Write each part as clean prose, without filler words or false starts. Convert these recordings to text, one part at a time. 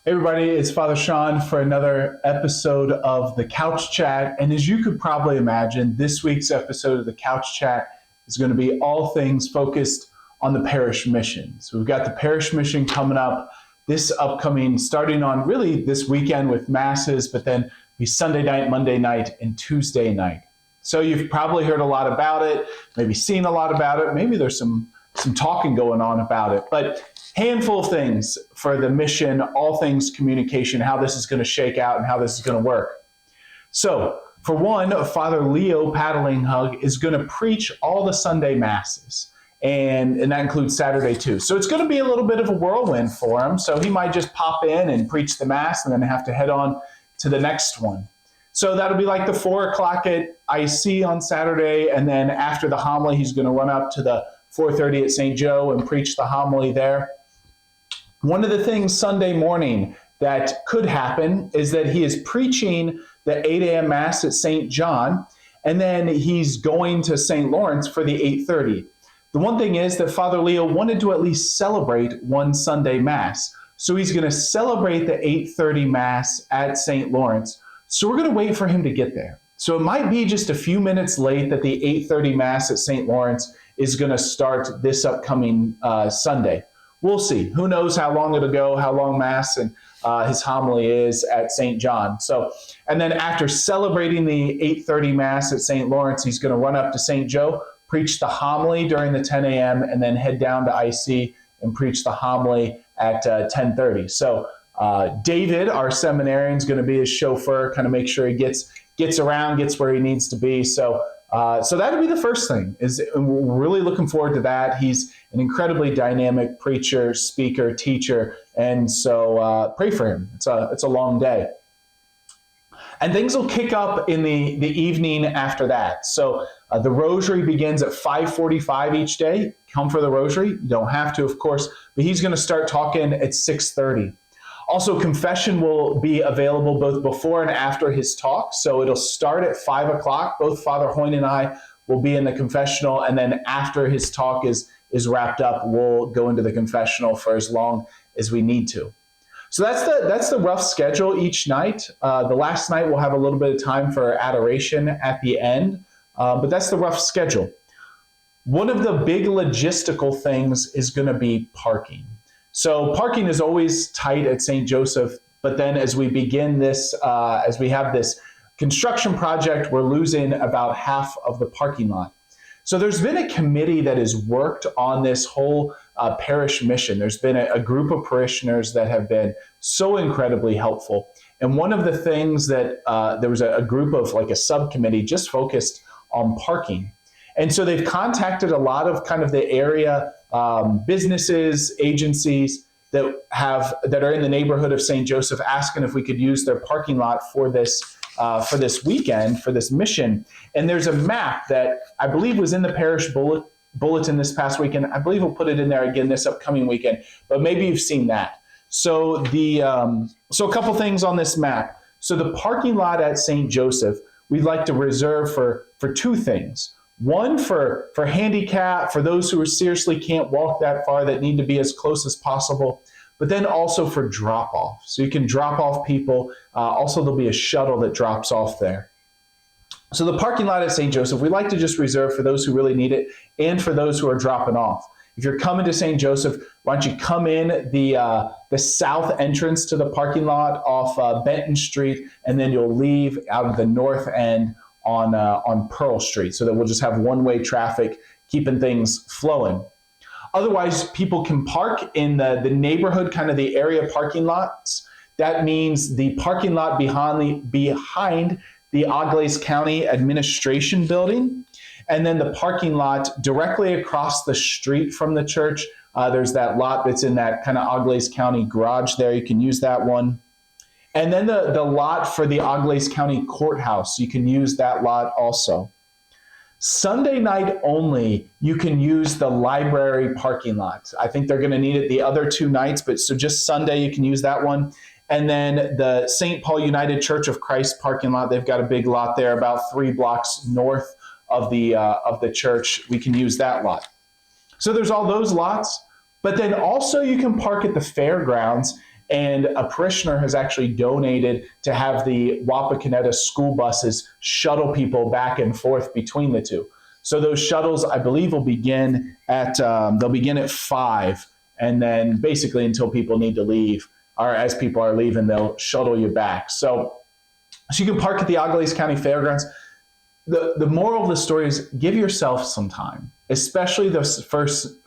Hey everybody, it's Father Sean for another episode of the Couch Chat. And as you could probably imagine, this week's episode of the Couch Chat is going to be all things focused on the parish mission. So we've got the parish mission coming up this upcoming, starting on really this weekend with masses, but then be Sunday night, Monday night, and Tuesday night. So you've probably heard a lot about it, maybe seen a lot about it, maybe there's some talking going on about it, but handful of things for the mission, all things communication, how this is going to shake out and how this is going to work. So, for one, Father Leo Paddlinghug is going to preach all the Sunday masses, and that includes Saturday too. So it's going to be a little bit of a whirlwind for him. So he might just pop in and preach the mass and then have to head on to the next one. So that'll be like the 4 o'clock at IC on Saturday, and then after the homily, he's going to run up to the 4:30 at St. Joe and preach the homily there. One of the things Sunday morning that could happen is that he is preaching the 8 a.m. Mass at St. John, and then he's going to St. Lawrence for the 8:30. The one thing is that Father Leo wanted to at least celebrate one Sunday Mass. So he's going to celebrate the 8:30 Mass at St. Lawrence. So we're going to wait for him to get there. So it might be just a few minutes late that the 8:30 Mass at St. Lawrence is going to start this upcoming Sunday. We'll see. Who knows how long it'll go, how long Mass and his homily is at St. John. So, and then after celebrating the 8:30 Mass at St. Lawrence, he's going to run up to St. Joe, preach the homily during the 10 a.m., and then head down to IC and preach the homily at 10:30. So David, our seminarian, is going to be his chauffeur, kind of make sure he gets around, gets where he needs to be. So that'll be the first thing. We're really looking forward to that. He's an incredibly dynamic preacher, speaker, teacher, and so pray for him. It's a long day. And things will kick up in the evening after that. So the rosary begins at 5:45 each day. Come for the rosary. You don't have to, of course, but he's going to start talking at 6:30. Also, confession will be available both before and after his talk. So it'll start at 5 o'clock. Both Father Hoyne and I will be in the confessional. And then after his talk is wrapped up, we'll go into the confessional for as long as we need to. So that's the rough schedule each night. The last night we'll have a little bit of time for adoration at the end. But that's the rough schedule. One of the big logistical things is going to be parking. So parking is always tight at St. Joseph, but then as we begin this, as we have this construction project, we're losing about half of the parking lot. So there's been a committee that has worked on this whole parish mission. There's been a group of parishioners that have been so incredibly helpful. And one of the things that there was a group of like a subcommittee just focused on parking. And so they've contacted a lot of kind of the area businesses, agencies that are in the neighborhood of St. Joseph, asking if we could use their parking lot for this weekend, for this mission. And there's a map that I believe was in the parish bulletin this past weekend. I believe we'll put it in there again this upcoming weekend, but maybe you've seen that. So so a couple things on this map. So the parking lot at St. Joseph, we'd like to reserve for two things. One, for handicap, for those who seriously can't walk that far, that need to be as close as possible, but then also for drop-off. So you can drop off people. Also, there'll be a shuttle that drops off there. So the parking lot at St. Joseph, we like to just reserve for those who really need it and for those who are dropping off. If you're coming to St. Joseph, why don't you come in the south entrance to the parking lot off Benton Street, and then you'll leave out of the north end on Pearl Street, so that we'll just have one-way traffic, keeping things flowing. Otherwise, people can park in the neighborhood, kind of the area parking lots. That means the parking lot behind the Auglaize County Administration Building, and then the parking lot directly across the street from the church. There's that lot that's in that kind of Auglaize County garage there. You can use that one. And then the lot for the Auglaize County Courthouse, you can use that lot also. Sunday night only, you can use the library parking lot. I think they're going to need it the other 2 nights, but so just Sunday you can use that one. And then the St. Paul United Church of Christ parking lot, they've got a big lot there about 3 blocks north of the church. We can use that lot. So there's all those lots, but then also you can park at the fairgrounds. And a parishioner has actually donated to have the Wapakoneta school buses shuttle people back and forth between the two. So those shuttles, I believe, will begin at they'll begin at 5, and then basically until people need to leave, or as people are leaving, they'll shuttle you back. So you can park at the Agales County Fairgrounds. The moral of the story is give yourself some time, especially the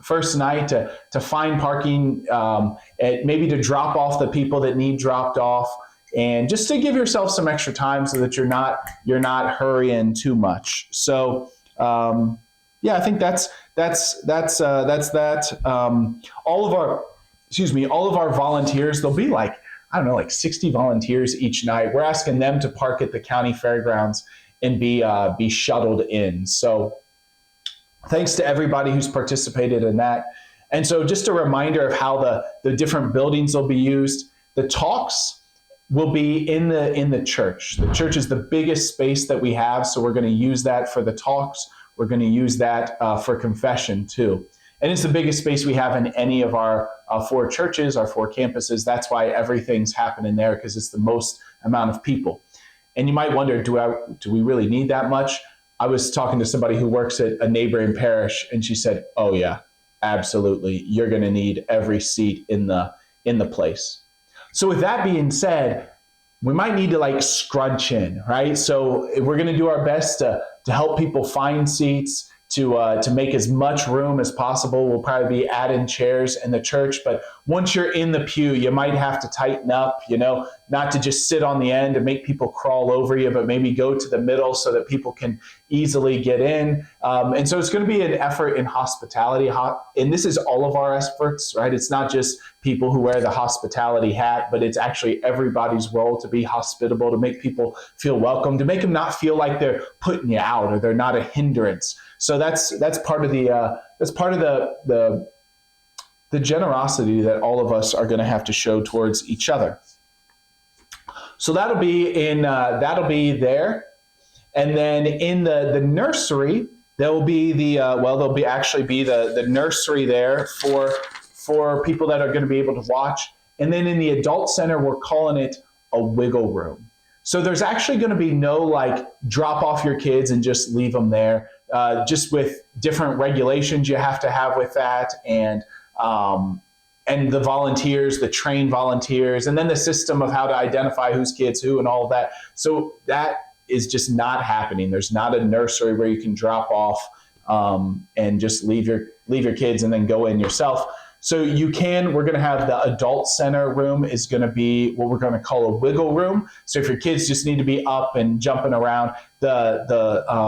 first night to find parking, and maybe to drop off the people that need dropped off, and just to give yourself some extra time so that you're not hurrying too much. So yeah, I think that's that. All of our volunteers, there'll be like 60 volunteers each night. We're asking them to park at the county fairgrounds and be shuttled in. So thanks to everybody who's participated in that. And so just a reminder of how the different buildings will be used. The talks will be in the church. The church is the biggest space that we have, so we're going to use that for the talks. We're going to use that for confession too. And it's the biggest space we have in any of our 4 churches, our 4 campuses. That's why everything's happening there, because it's the most amount of people. And you might wonder, do we really need that much? I was talking to somebody who works at a neighboring parish, and she said, "Oh yeah, absolutely. You're going to need every seat in the place." So with that being said, we might need to scrunch in, right? So we're going to do our best to help people find seats, to make as much room as possible. We'll probably be adding chairs in the church, but once you're in the pew, you might have to tighten up, not to just sit on the end and make people crawl over you, but maybe go to the middle so that people can easily get in. And so it's going to be an effort in hospitality. And this is all of our efforts, right? It's not just people who wear the hospitality hat, but it's actually everybody's role to be hospitable, to make people feel welcome, to make them not feel like they're putting you out or they're not a hindrance. So that's part of the generosity that all of us are going to have to show towards each other. So that'll be there, and then in the nursery there will be the nursery there for people that are going to be able to watch, and then in the adult center we're calling it a wiggle room. So there's actually going to be no drop off your kids and just leave them there. Just with different regulations you have to have with that, and the volunteers, the trained volunteers, and then the system of how to identify whose kids who and all of that. So that is just not happening. There's not a nursery where you can drop off and just leave your kids and then go in yourself. So we're going to have the adult center room is going to be what we're going to call a wiggle room. So if your kids just need to be up and jumping around, the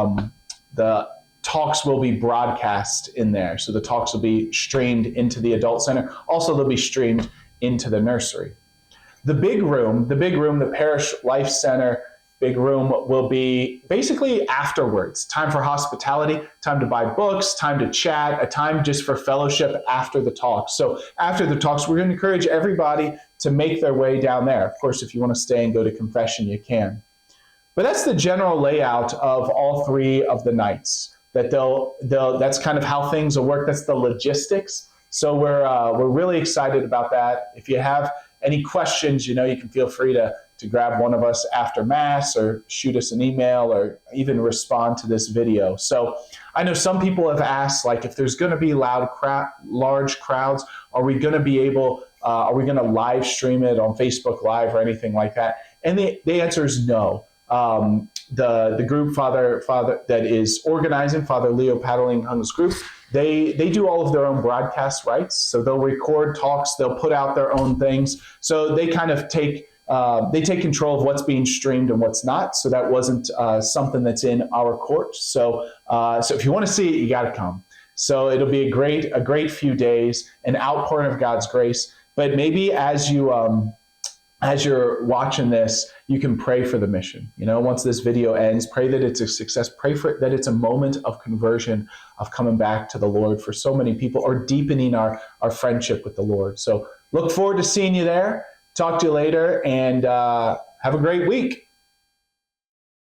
talks will be broadcast in there. So the talks will be streamed into the adult center. Also, they'll be streamed into the nursery. The big room, the Parish Life Center big room will be basically afterwards. Time for hospitality, time to buy books, time to chat, a time just for fellowship after the talks. So after the talks, we're going to encourage everybody to make their way down there. Of course, if you want to stay and go to confession, you can. But that's the general layout of all 3 of the nights. That's kind of how things will work. That's the logistics. So we're really excited about that. If you have any questions, you can feel free to grab one of us after Mass or shoot us an email or even respond to this video. So I know some people have asked, if there's going to be large crowds, are we going to live stream it on Facebook Live or anything like that? And the answer is no. The group Father that is organizing, Father Leo Paddlinghung's group, they do all of their own broadcast rights. So they'll record talks, they'll put out their own things. So they kind of take control of what's being streamed and what's not. So that wasn't something that's in our court. So if you want to see it, you got to come. So it'll be a great few days, an outpouring of God's grace. But maybe as you're watching this, you can pray for the mission. Once this video ends, pray that it's a success. Pray that it's a moment of conversion, of coming back to the Lord for so many people, or deepening our friendship with the Lord. So look forward to seeing you there. Talk to you later, and have a great week.